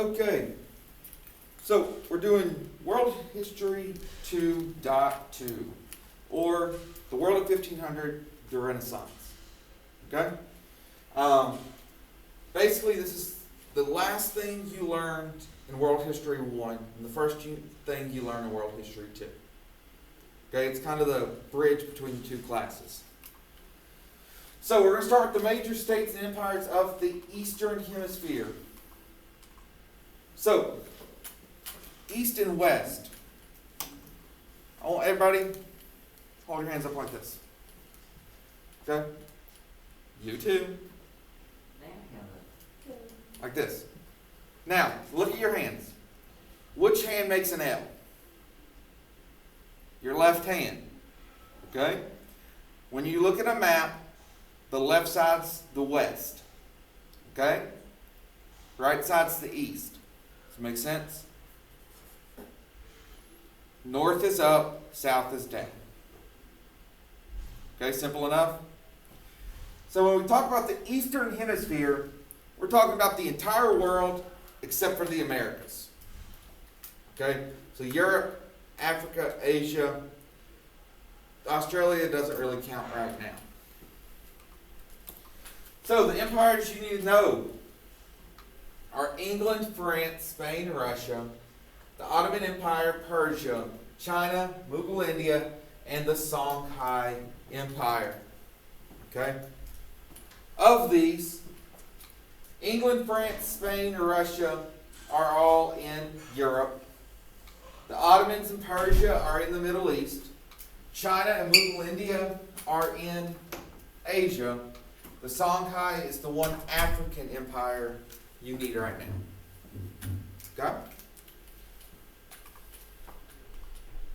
Okay, so we're doing World History 2.2, or the world of 1500, the Renaissance. Okay? Basically, this is the last thing you learned in World History 1, and the first thing you learn in World History 2. Okay, it's kind of the bridge between the two classes. So we're going to start with the major states and empires of the Eastern Hemisphere. So, East and West. I want everybody hold your hands up like this. Okay? You too. Like this. Now, look at your hands. Which hand makes an L? Your left hand. Okay? When you look at a map, the left side's the west. Okay? Right side's the east. Does that make sense? North is up, south is down. Okay, simple enough? So when we talk about the Eastern Hemisphere, we're talking about the entire world except for the Americas. Okay? So Europe, Africa, Asia, Australia doesn't really count right now. So the empires you need to know are England, France, Spain, Russia, the Ottoman Empire, Persia, China, Mughal India, and the Songhai Empire. Okay? Of these, England, France, Spain, and Russia are all in Europe. The Ottomans and Persia are in the Middle East. China and Mughal India are in Asia. The Songhai is the one African empire you need right now. Okay?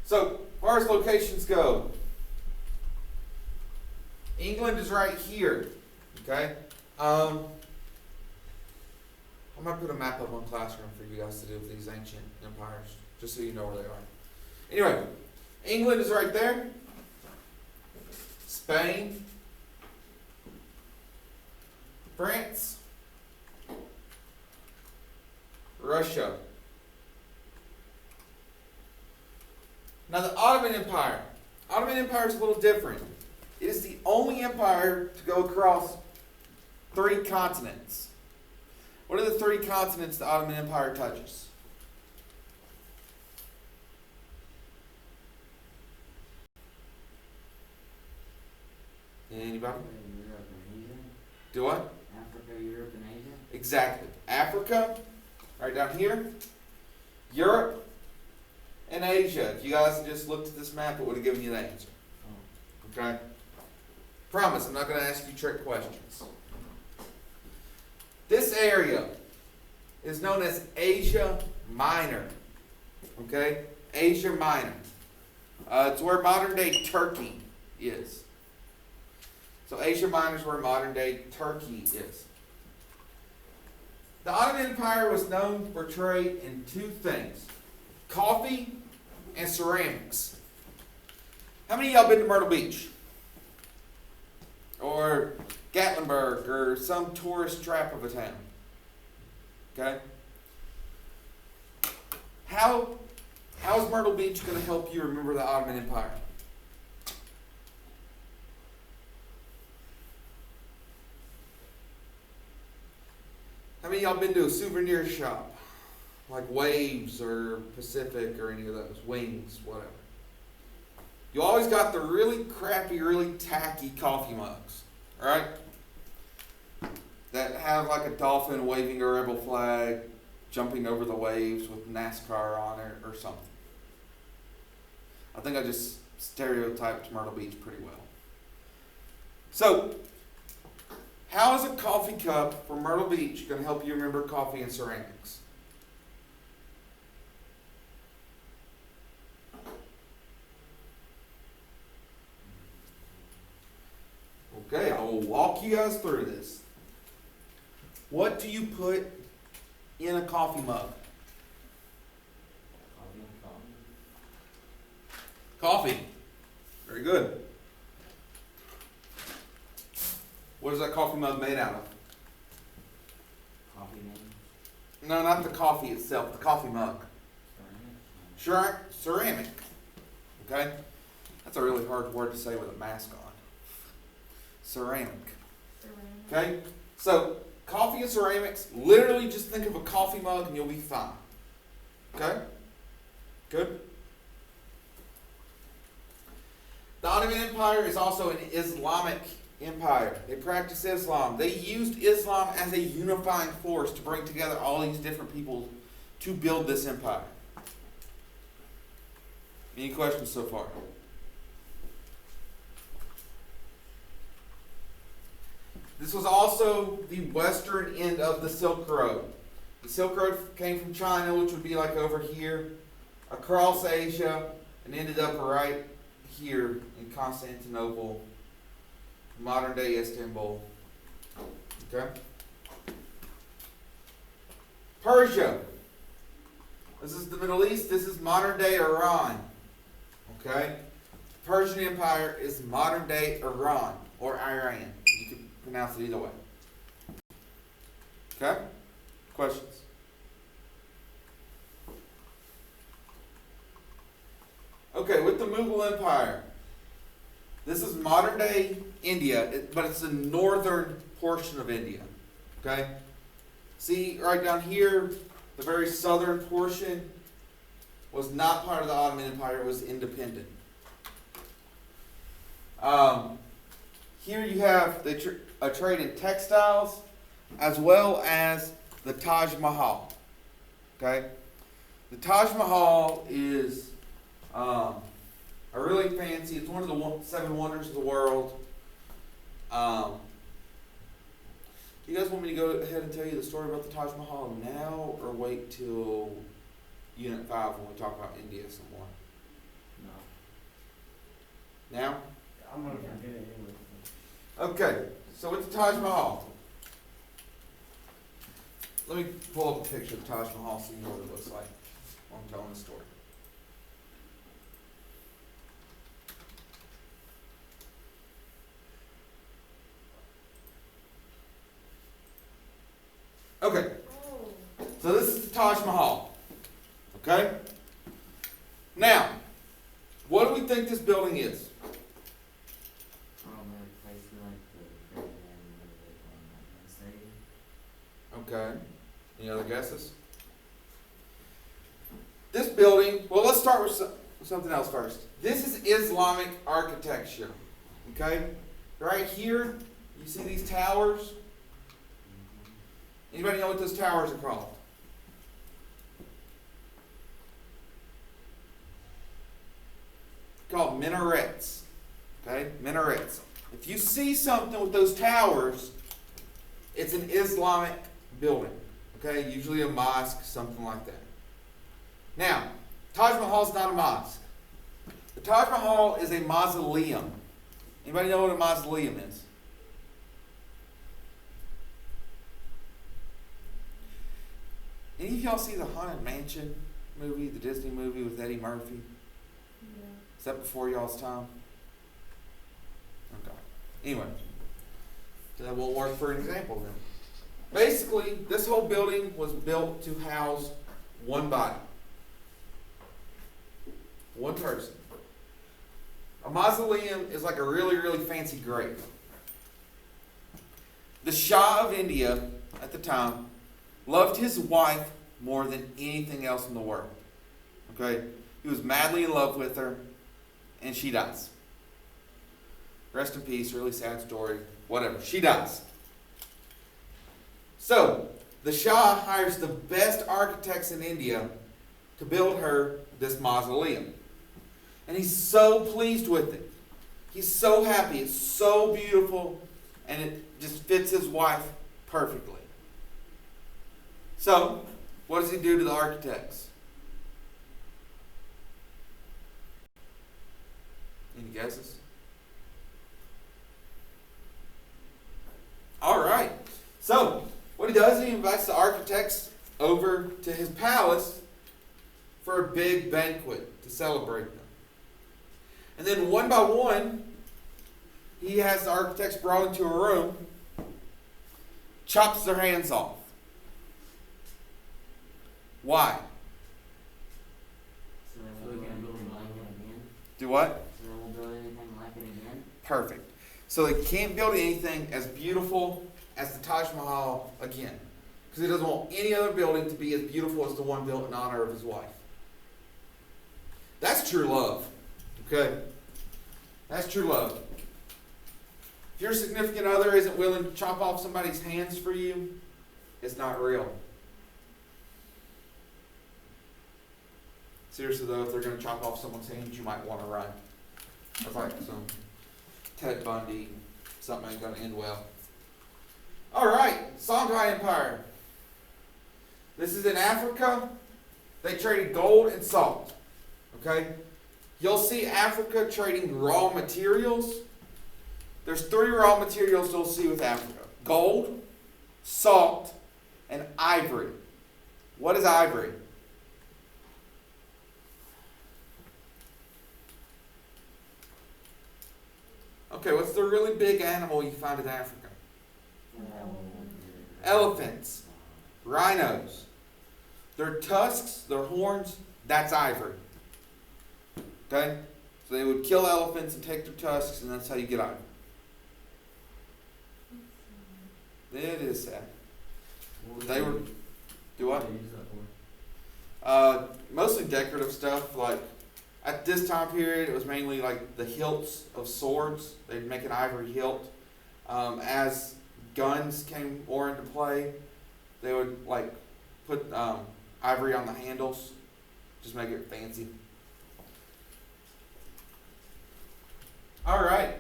So, as far as locations go, England is right here. Okay? I'm going to put a map up on Classroom for you guys to do with these ancient empires, just so you know where they are. Anyway, England is right there. Spain. France. Russia. Now the Ottoman Empire. Ottoman Empire is a little different. It is the only empire to go across 3 continents. What are the 3 continents the Ottoman Empire touches? Anybody? Europe and Asia. Do what? Africa, Europe, and Asia. Exactly. Africa, right down here. Europe, and Asia. If you guys had just looked at this map, it would have given you the answer. Okay? Promise, I'm not going to ask you trick questions. This area is known as Asia Minor. Okay? Asia Minor. It's where modern day Turkey is. So Asia Minor is where modern day Turkey is. The Ottoman Empire was known for trade in 2 things: coffee and ceramics. How many of y'all been to Myrtle Beach? Or Gatlinburg, or some tourist trap of a town? Okay? How is Myrtle Beach going to help you remember the Ottoman Empire? How many of y'all been to a souvenir shop? Like Waves or Pacific or any of those? Wings, whatever. You always got the really crappy, really tacky coffee mugs, right? That have like a dolphin waving a rebel flag, jumping over the waves with NASCAR on it or something. I think I just stereotyped Myrtle Beach pretty well. So, how is a coffee cup from Myrtle Beach going to help you remember coffee and ceramics? Okay, I will walk you guys through this. What do you put in a coffee mug? Coffee. Very good. What is that coffee mug made out of? Coffee No, not the coffee itself, the coffee mug. Ceramic. Okay? That's a really hard word to say with a mask on. Ceramic. Okay? So, coffee and ceramics, literally just think of a coffee mug and you'll be fine. Okay? Good? The Ottoman Empire is also an Islamic empire. They practiced Islam. They used Islam as a unifying force to bring together all these different people to build this empire. Any questions so far? This was also the western end of the Silk Road. The Silk Road came from China, which would be like over here, across Asia, and ended up right here in Constantinople, modern day Istanbul. Okay? Persia. This is the Middle East. This is modern day Iran. Okay? Persian Empire is modern day Iran or Iran. You can pronounce it either way. Okay? Questions? Okay, with the Mughal Empire, this is modern day India, but it's the northern portion of India. Okay? See, right down here, the very southern portion was not part of the Ottoman Empire, it was independent. Here you have a trade in textiles as well as the Taj Mahal. Okay? The Taj Mahal is a really fancy, it's one of the seven wonders of the world. Do you guys want me to go ahead and tell you the story about the Taj Mahal now, or wait till Unit 5 when we talk about India some more? No. Now? I'm gonna forget it anyway. Okay, so with the Taj Mahal, let me pull up a picture of the Taj Mahal so you know what it looks like while I'm telling the story. Okay, so this is the Taj Mahal. Okay? Now, what do we think this building is? Okay. Any other guesses? This building, well, let's start with something else first. This is Islamic architecture. Okay? Right here, you see these towers? Anybody know what those towers are called? Called minarets. Okay? Minarets. If you see something with those towers, it's an Islamic building. Okay? Usually a mosque, something like that. Now, Taj Mahal is not a mosque. The Taj Mahal is a mausoleum. Anybody know what a mausoleum is? Any of y'all see the Haunted Mansion movie, the Disney movie with Eddie Murphy? Yeah. Is that before y'all's time? Okay. Anyway, that won't work for an example then. Basically, this whole building was built to house one body. One person. A mausoleum is like a really, really fancy grave. The Shah of India at the time loved his wife more than anything else in the world. Okay? He was madly in love with her, and she dies. Rest in peace, really sad story, whatever. She dies. So, the Shah hires the best architects in India to build her this mausoleum. And he's so pleased with it. He's so happy. It's so beautiful, and it just fits his wife perfectly. So, what does he do to the architects? Any guesses? All right. So, what he does, he invites the architects over to his palace for a big banquet to celebrate them. And then one by one, he has the architects brought into a room, chops their hands off. Why? So they won't build anything like it again? Do what? So they won't build anything like it again? Perfect. So they can't build anything as beautiful as the Taj Mahal again. Because he doesn't want any other building to be as beautiful as the one built in honor of his wife. That's true love. Okay? That's true love. If your significant other isn't willing to chop off somebody's hands for you, it's not real. Seriously though, if they're going to chop off someone's hands, you might want to run. That's like some Ted Bundy, something ain't going to end well. Alright, Songhai Empire. This is in Africa. They traded gold and salt. Okay? You'll see Africa trading raw materials. There's 3 raw materials you'll see with Africa. Gold, salt, and ivory. What is ivory? Okay, what's the really big animal you find in Africa? Elephants. Rhinos. Their tusks, their horns, that's ivory. Okay? So they would kill elephants and take their tusks, and that's how you get ivory. It is sad. They were... Do what? What do they use that for? Mostly decorative stuff. Like, at this time period, it was mainly like the hilts of swords. They'd make an ivory hilt. As guns came more into play, they would like put ivory on the handles, just make it fancy. All right.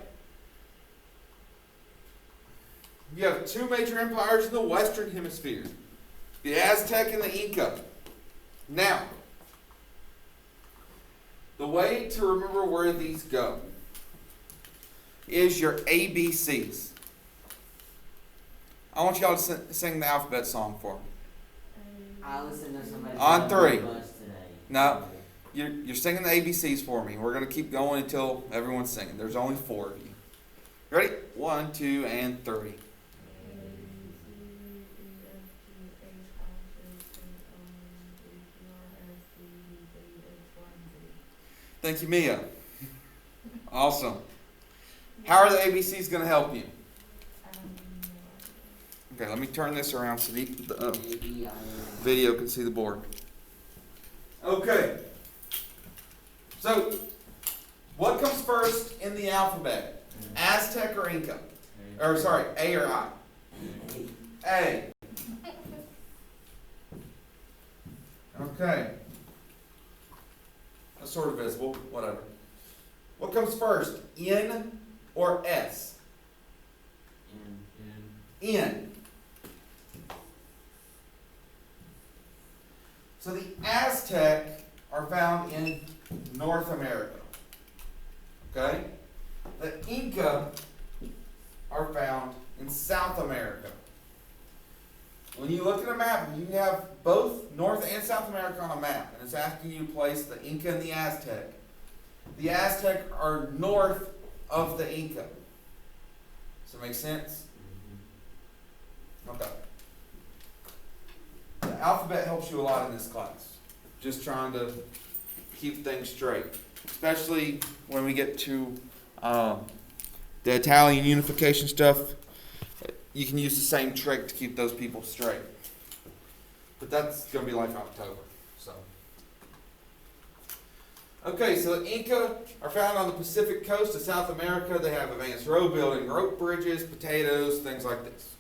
You have 2 major empires in the Western Hemisphere, the Aztec and the Inca. Now, the way to remember where these go is your ABCs. I want y'all to sing the alphabet song for me. I listened to somebody On 3. bus today. No. You're singing the ABCs for me. We're going to keep going until everyone's singing. There's only 4 of you. Ready? 1, 2, and 3. Thank you, Mia. Awesome. How are the ABCs going to help you? Okay, let me turn this around so the video can see the board. Okay. So, what comes first in the alphabet? Aztec or Inca? Or sorry, A or I? A. Okay. That's sort of visible, whatever. What comes first? N or S? N. So the Aztec are found in North America. Okay? The Inca are found in South America. When you look at a map, you have both North and South America on a map, and it's asking you to place the Inca and the Aztec. The Aztec are north of the Inca. Does that make sense? Okay. The alphabet helps you a lot in this class. Just trying to keep things straight. Especially when we get to the Italian unification stuff. You can use the same trick to keep those people straight. But that's going to be like October. So. Okay, so the Inca are found on the Pacific coast of South America. They have advanced road building, rope bridges, potatoes, things like this.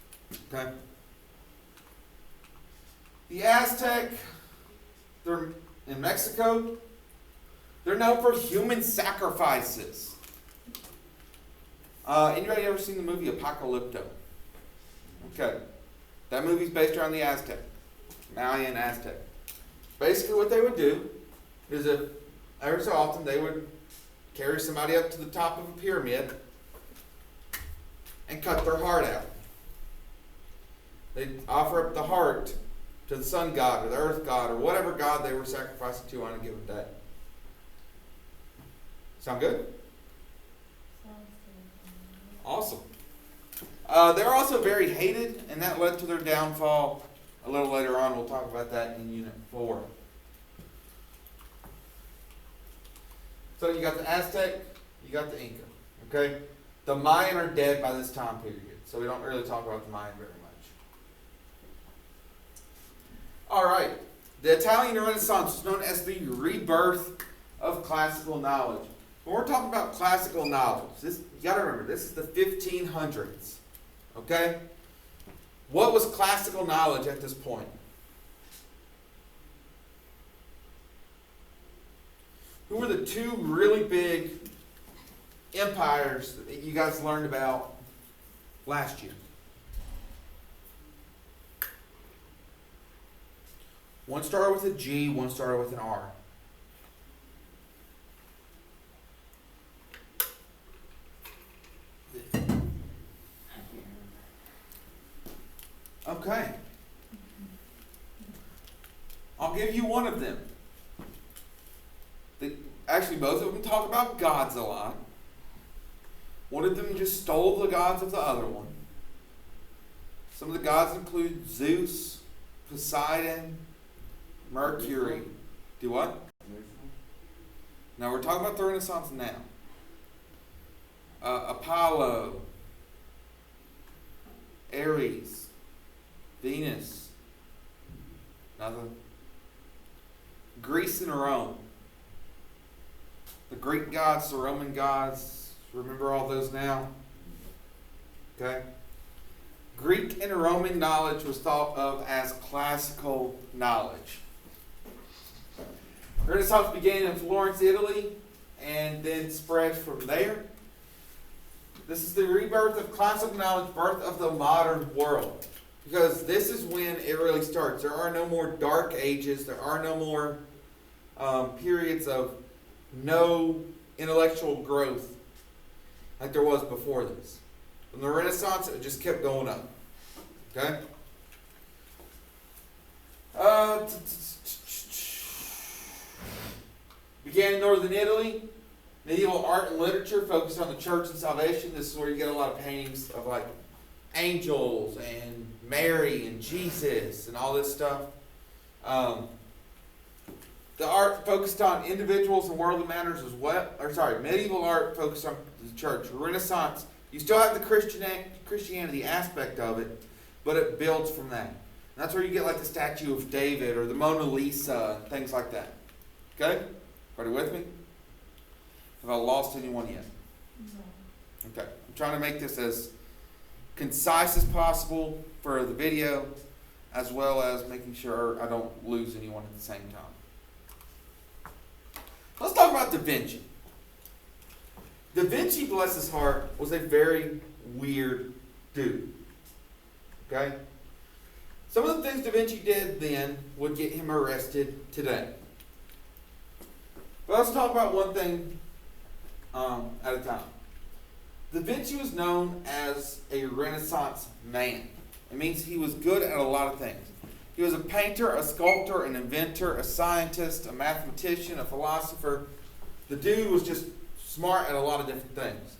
Okay? The Aztec, they're in Mexico. They're known for human sacrifices. Anybody ever seen the movie Apocalypto? Okay. That movie's based around the Aztec. Mayan Aztec. Basically what they would do is if every so often they would carry somebody up to the top of a pyramid and cut their heart out. They'd offer up the heart to the sun god or the earth god or whatever god they were sacrificing to on a given day. Sound good? Awesome. They're also very hated, and that led to their downfall A little later on, we'll talk about that in Unit 4. So you got the Aztec, you got the Inca, okay? The Mayan are dead by this time period, so we don't really talk about the Mayan very much. All right, the Italian Renaissance was known as the rebirth of classical knowledge. When we're talking about classical knowledge, you got to remember, this is the 1500s, okay? What was classical knowledge at this point? Who were the two really big empires that you guys learned about last year? One started with a G, one started with an R. Okay. I'll give you one of them. Actually, both of them talk about gods a lot. One of them just stole the gods of the other one. Some of the gods include Zeus, Poseidon, Mercury. Do what? Now we're talking about the Renaissance now. Apollo, Ares, Venus, nothing. Greece and Rome. The Greek gods, the Roman gods, remember all those now? Okay? Greek and Roman knowledge was thought of as classical knowledge. Renaissance began in Florence, Italy, and then spread from there. This is the rebirth of classical knowledge, birth of the modern world. Because this is when it really starts. There are no more dark ages. There are no more periods of no intellectual growth like there was before this. In the Renaissance, it just kept going up. Okay? Began in northern Italy. Medieval art and literature focused on the church and salvation. This is where you get a lot of paintings of like angels and Mary and Jesus and all this stuff. The art focused on individuals and worldly matters as well. Medieval art focused on the church. Renaissance, you still have the Christianity aspect of it, but it builds from that. And that's where you get like the statue of David or the Mona Lisa and things like that. Okay? Everybody with me? Have I lost anyone yet? No. Okay. I'm trying to make this as concise as possible for the video, as well as making sure I don't lose anyone at the same time. Let's talk about Da Vinci. Da Vinci, bless his heart, was a very weird dude. Okay? Some of the things Da Vinci did then would get him arrested today. But let's talk about one thing at a time. Da Vinci was known as a Renaissance man. It means he was good at a lot of things. He was a painter, a sculptor, an inventor, a scientist, a mathematician, a philosopher. The dude was just smart at a lot of different things.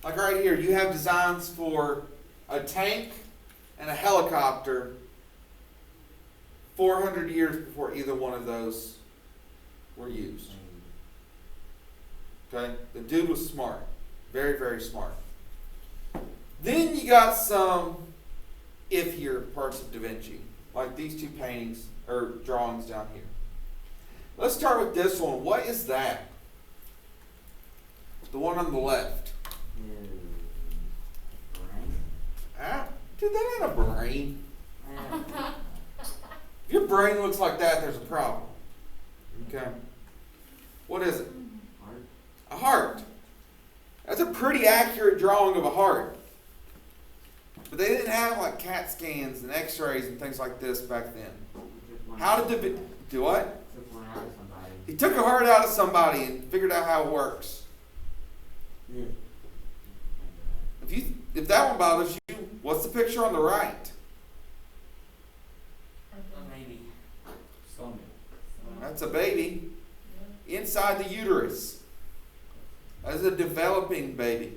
Like right here, you have designs for a tank and a helicopter 400 years before either one of those were used. Okay? The dude was smart. Very, very smart. Then you got some iffier parts of Da Vinci, like these two paintings or drawings down here. Let's start with this one. What is that? The one on the left. Ah, dude, that ain't a brain. If your brain looks like that, there's a problem. Okay. What is it? A heart. That's a pretty accurate drawing of a heart. But they didn't have like CAT scans and x-rays and things like this back then. How did the... Do what? He took a heart out of somebody and figured out how it works. Yeah. If that one bothers you, what's the picture on the right? Maybe. That's a baby inside the uterus. That is a developing baby.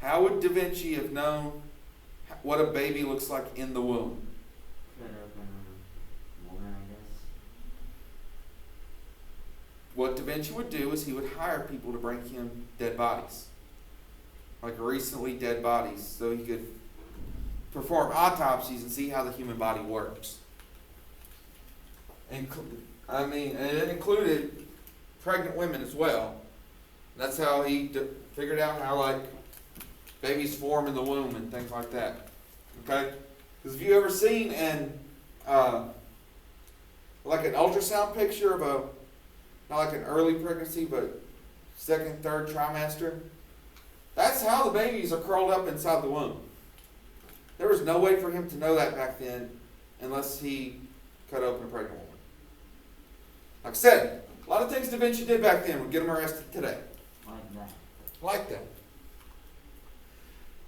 How would Da Vinci have known? what a baby looks like in the womb. Cut open woman, I guess. What Da Vinci would do is he would hire people to bring him dead bodies, like recently dead bodies, so he could perform autopsies and see how the human body works. And it included pregnant women as well. That's how he figured out how, like, babies form in the womb and things like that. Okay? Because have you ever seen like an ultrasound picture of not like an early pregnancy, but second, third trimester? That's how the babies are curled up inside the womb. There was no way for him to know that back then unless he cut open a pregnant woman. Like I said, a lot of things Da Vinci did back then would get him arrested today. Like that. Like that.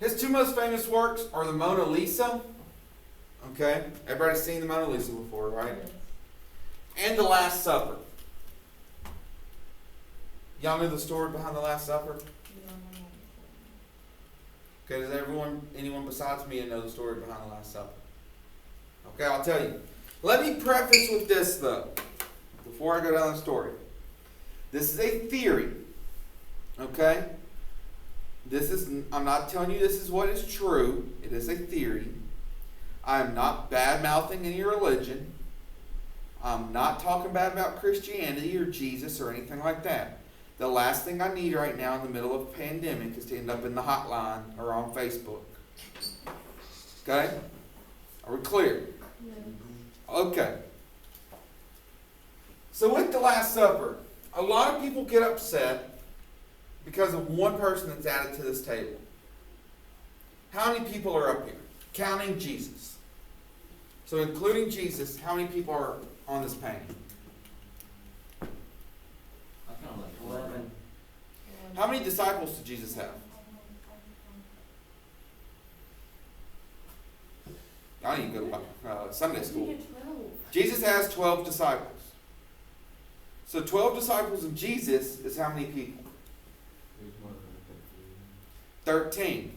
His two most famous works are the Mona Lisa. Okay? Everybody's seen the Mona Lisa before, right? And the Last Supper. Y'all know the story behind the Last Supper? Okay, does anyone besides me know the story behind the Last Supper? Okay, I'll tell you. Let me preface with this, though, before I go down the story. This is a theory. Okay? I'm not telling you this is what is true. It is a theory. I am not bad-mouthing any religion. I'm not talking bad about Christianity or Jesus or anything like that. The last thing I need right now in the middle of a pandemic is to end up in the hotline or on Facebook. Okay? Are we clear? Okay. So with the Last Supper, a lot of people get upset because of one person that's added to this table. How many people are up here? Counting Jesus. So including Jesus, how many people are on this painting? I kind of like 11. How many disciples did Jesus have? I need to go to Sunday school. Jesus has 12 disciples. So 12 disciples of Jesus is how many people? There's more than 13.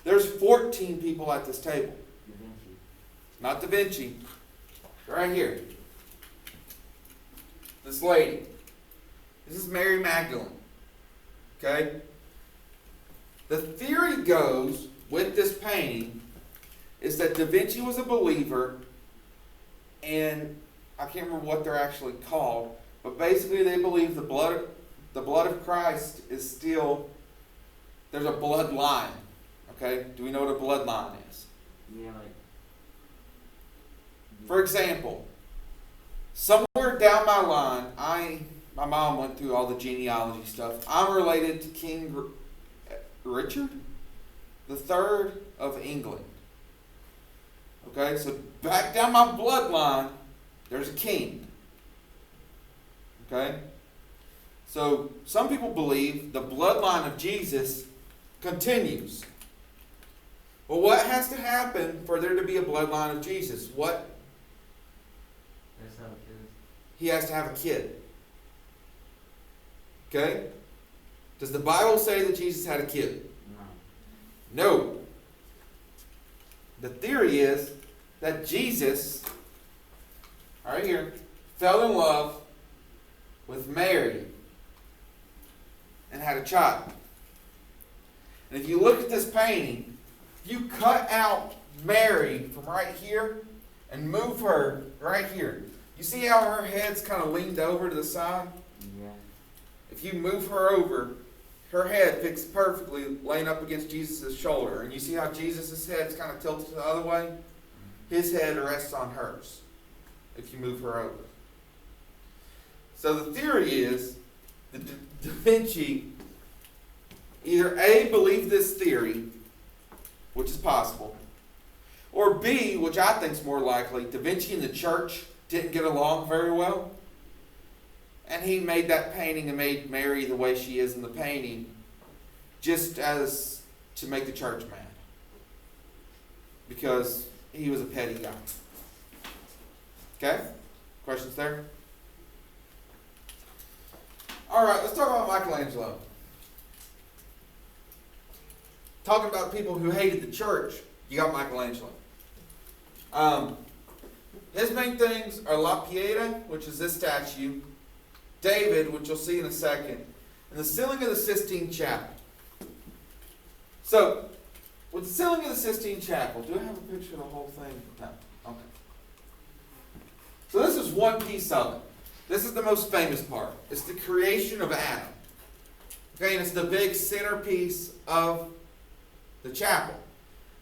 There's 14 people at this table. Da Vinci. Not Da Vinci. Right here. This lady. This is Mary Magdalene. Okay? The theory goes with this painting is that Da Vinci was a believer, and I can't remember what they're actually called, but basically they believe the blood of Christ is still, there's a bloodline. Okay? Do we know what a bloodline is? Yeah, like. For example, somewhere down my line, my mom went through all the genealogy stuff. I'm related to King Richard III of England. Okay, so back down my bloodline, there's a king. Okay? So some people believe the bloodline of Jesus continues. Well, what has to happen for there to be a bloodline of Jesus? That's how it is. He has to have a kid. Okay? Does the Bible say that Jesus had a kid? No. No. The theory is that Jesus, right here, fell in love with Mary and had a child. And if you look at this painting, you cut out Mary from right here and move her right here. You see how her head's kind of leaned over to the side? Yeah. If you move her over, her head fits perfectly laying up against Jesus' shoulder. And you see how Jesus' head's kind of tilted the other way? His head rests on hers if you move her over. So the theory is that Da Vinci either A, believed this theory, which is possible, or B, which I think is more likely, Da Vinci and the church didn't get along very well. And he made that painting and made Mary the way she is in the painting just as to make the church mad. Because he was a petty guy. Okay? Questions there? Alright, let's talk about Michelangelo. Talking about people who hated the church. You got Michelangelo. His main things are La Pieta, which is this statue, David, which you'll see in a second, and the ceiling of the Sistine Chapel. So, with the ceiling of the Sistine Chapel, do I have a picture of the whole thing? No. Okay. So this is one piece of it. This is the most famous part. It's the creation of Adam. Okay, and it's the big centerpiece of the chapel.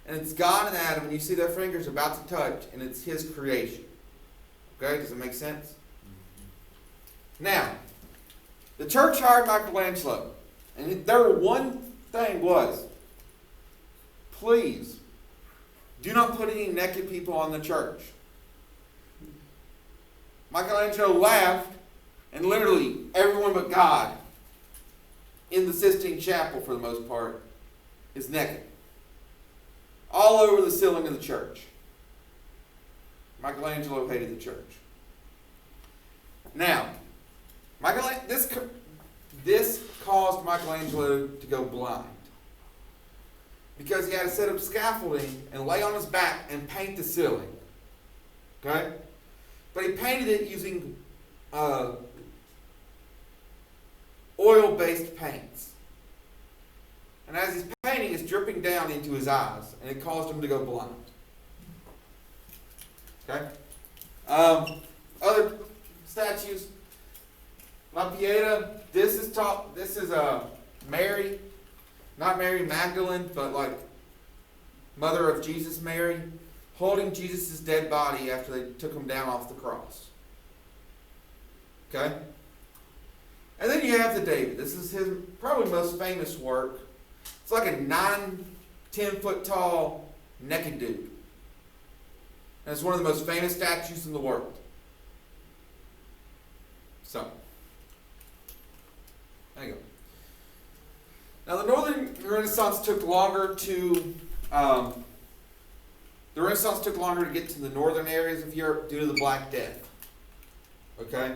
And it's God and Adam, and you see their fingers about to touch, and it's his creation. Okay, does it make sense? Now, the church hired Michelangelo, and their one thing was, please, do not put any naked people on the church. Michelangelo laughed, and literally everyone but God in the Sistine Chapel, for the most part, is naked. All over the ceiling of the church. Michelangelo hated the church. Now, this caused Michelangelo to go blind. Because he had to set up scaffolding and lay on his back and paint the ceiling. Okay? But he painted it using oil-based paints. And as he's painting, it's dripping down into his eyes, and it caused him to go blind. Okay? Other statues. La Pieta, this is Mary, not Mary Magdalene, but like mother of Jesus Mary, holding Jesus' dead body after they took him down off the cross. Okay? And then you have the David. This is his probably most famous work. It's like a 9-10 foot tall naked dude. And it's one of the most famous statues in the world. So, there you go. Now the Northern Renaissance took longer to get to the northern areas of Europe due to the Black Death. Okay?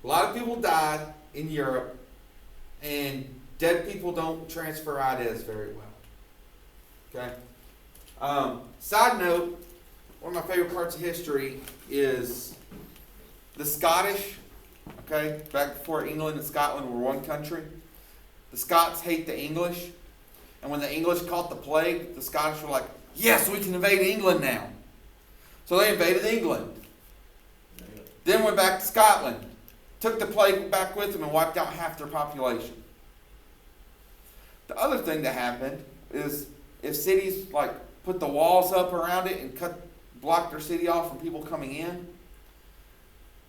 A lot of people died in Europe, and dead people don't transfer ideas very well. Okay? Side note, one of my favorite parts of history is the Scottish, okay, back before England and Scotland were one country. The Scots hate the English, and when the English caught the plague, the Scottish were like, yes, we can invade England now. So they invaded England. Then went back to Scotland, took the plague back with them and wiped out half their population. The other thing that happened is if cities like put the walls up around it and block their city off from people coming in,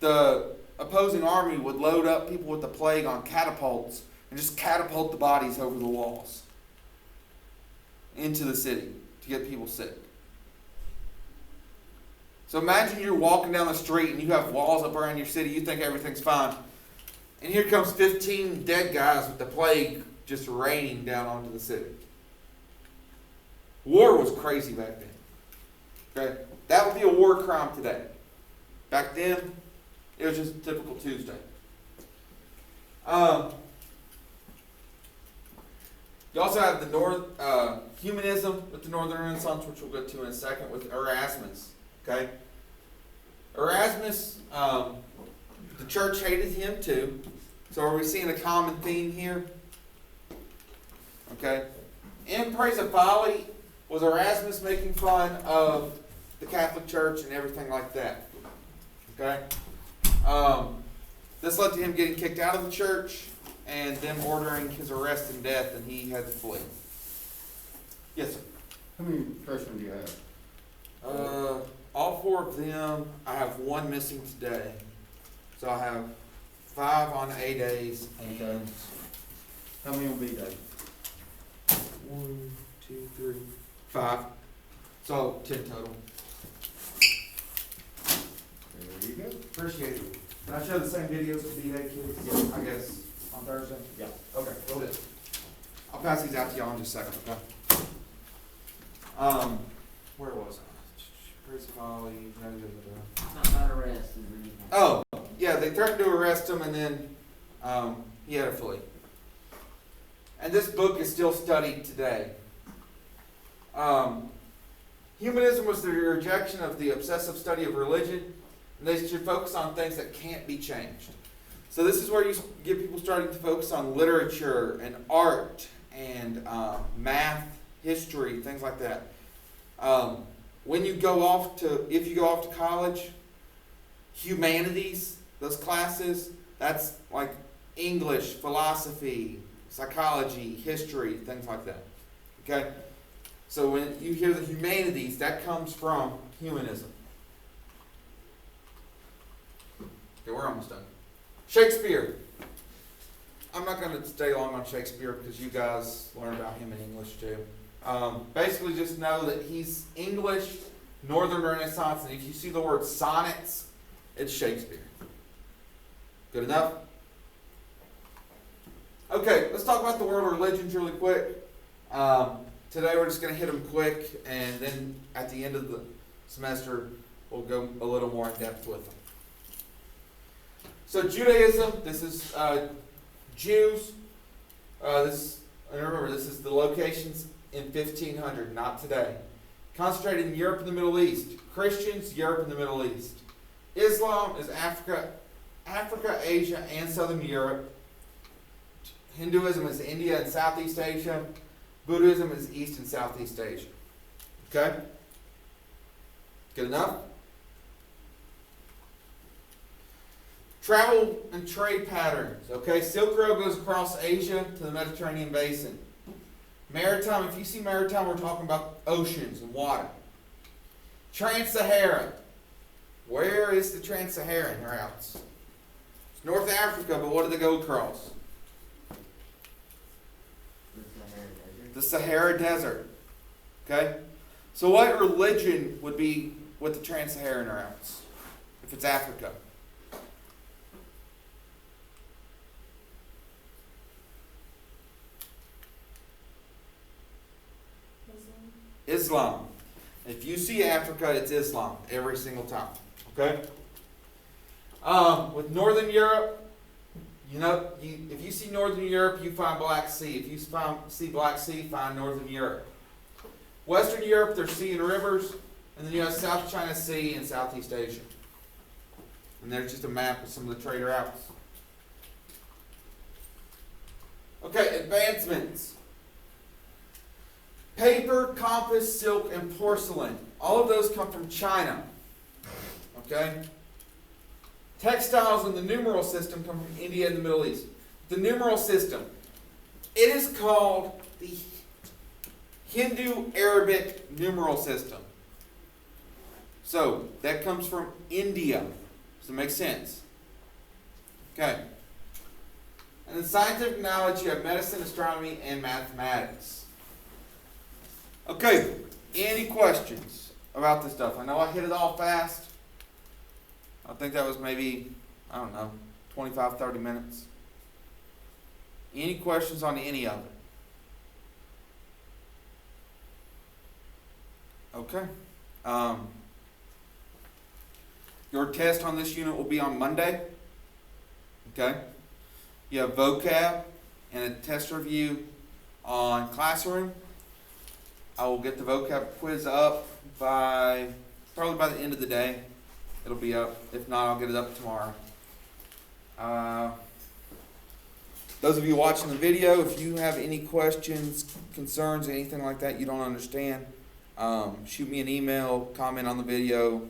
the opposing army would load up people with the plague on catapults and just catapult the bodies over the walls into the city to get people sick. So imagine you're walking down the street and you have walls up around your city. You think everything's fine. And here comes 15 dead guys with the plague just raining down onto the city. War was crazy back then. Okay? That would be a war crime today. Back then, it was just a typical Tuesday. You also have the humanism with the Northern Renaissance, which we'll get to in a second, with Erasmus. Okay? Erasmus, the church hated him too. So are we seeing a common theme here? Okay? In Praise of Folly, was Erasmus making fun of the Catholic Church and everything like that? Okay? This led to him getting kicked out of the church and them ordering his arrest and death, and he had to flee. Yes, sir. How many freshmen do you have? All 4 of them, I have 1 missing today. So I have 5 on A days and Okay. How many on B day? 1, 2, 3, 5. So 10 total. There you go. Appreciate it. Can I show the same videos to B-Day kids? Yeah, I guess on Thursday? Yeah. Okay, will do. I'll pass these out to y'all in just a second, okay? Where was I? Praise of Folly. Not about arrest or anything. Oh, yeah, they threatened to arrest him and then he had to flee. And this book is still studied today. Humanism was the rejection of the obsessive study of religion, and they should focus on things that can't be changed. So this is where you get people starting to focus on literature and art and math, history, things like that. When you go off to, if you go off to college, humanities, those classes, that's like English, philosophy, psychology, history, things like that. Okay? So when you hear the humanities, that comes from humanism. Okay, we're almost done. Shakespeare. I'm not going to stay long on Shakespeare because you guys learn about him in English too. Basically just know that he's English, Northern Renaissance, and if you see the word sonnets, it's Shakespeare. Good enough? Okay, let's talk about the world of religions really quick. Today we're just going to hit them quick, and then at the end of the semester, we'll go a little more in depth with them. So Judaism, this is Jews. And remember, this is the locations in 1500, not today. Concentrated in Europe and the Middle East. Christians, Europe and the Middle East. Islam is Africa, Asia, and Southern Europe. Hinduism is India and Southeast Asia. Buddhism is East and Southeast Asia. Okay? Good enough? Travel and trade patterns. Okay, Silk Road goes across Asia to the Mediterranean basin. Maritime, if you see maritime, we're talking about oceans and water. Trans-Saharan. Where is the Trans-Saharan routes? It's North Africa, but what do they go across? The Sahara Desert. Okay? So what religion would be with the Trans-Saharan routes if it's Africa? Islam. If you see Africa, it's Islam every single time. Okay? With Northern Europe, if you see Northern Europe, you find Black Sea. If you see Black Sea, find Northern Europe. Western Europe, there's sea and rivers, and then you have South China Sea and Southeast Asia. And there's just a map of some of the trade routes. Okay, advancements. Paper, compass, silk, and porcelain. All of those come from China. Okay? Textiles and the numeral system come from India and the Middle East. The numeral system. It is called the Hindu-Arabic numeral system. So, that comes from India. Does it make sense? Okay. And in scientific knowledge, you have medicine, astronomy, and mathematics. Okay, any questions about this stuff? I know I hit it all fast. I think that was maybe, 25, 30 minutes. Any questions on any of it? Okay. Your test on this unit will be on Monday. Okay. You have vocab and a test review on Classroom. I will get the vocab quiz up probably by the end of the day. It'll be up. If not, I'll get it up tomorrow. Those of you watching the video, if you have any questions, concerns, anything like that you don't understand, shoot me an email, comment on the video,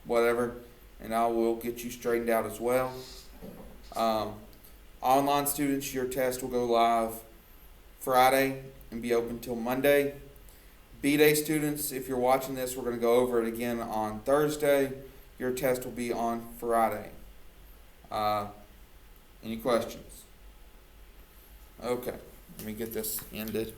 whatever, and I will get you straightened out as well. Online students, your test will go live Friday and be open till Monday. B-Day students, if you're watching this, we're going to go over it again on Thursday. Your test will be on Friday. Any questions? Okay, let me get this ended.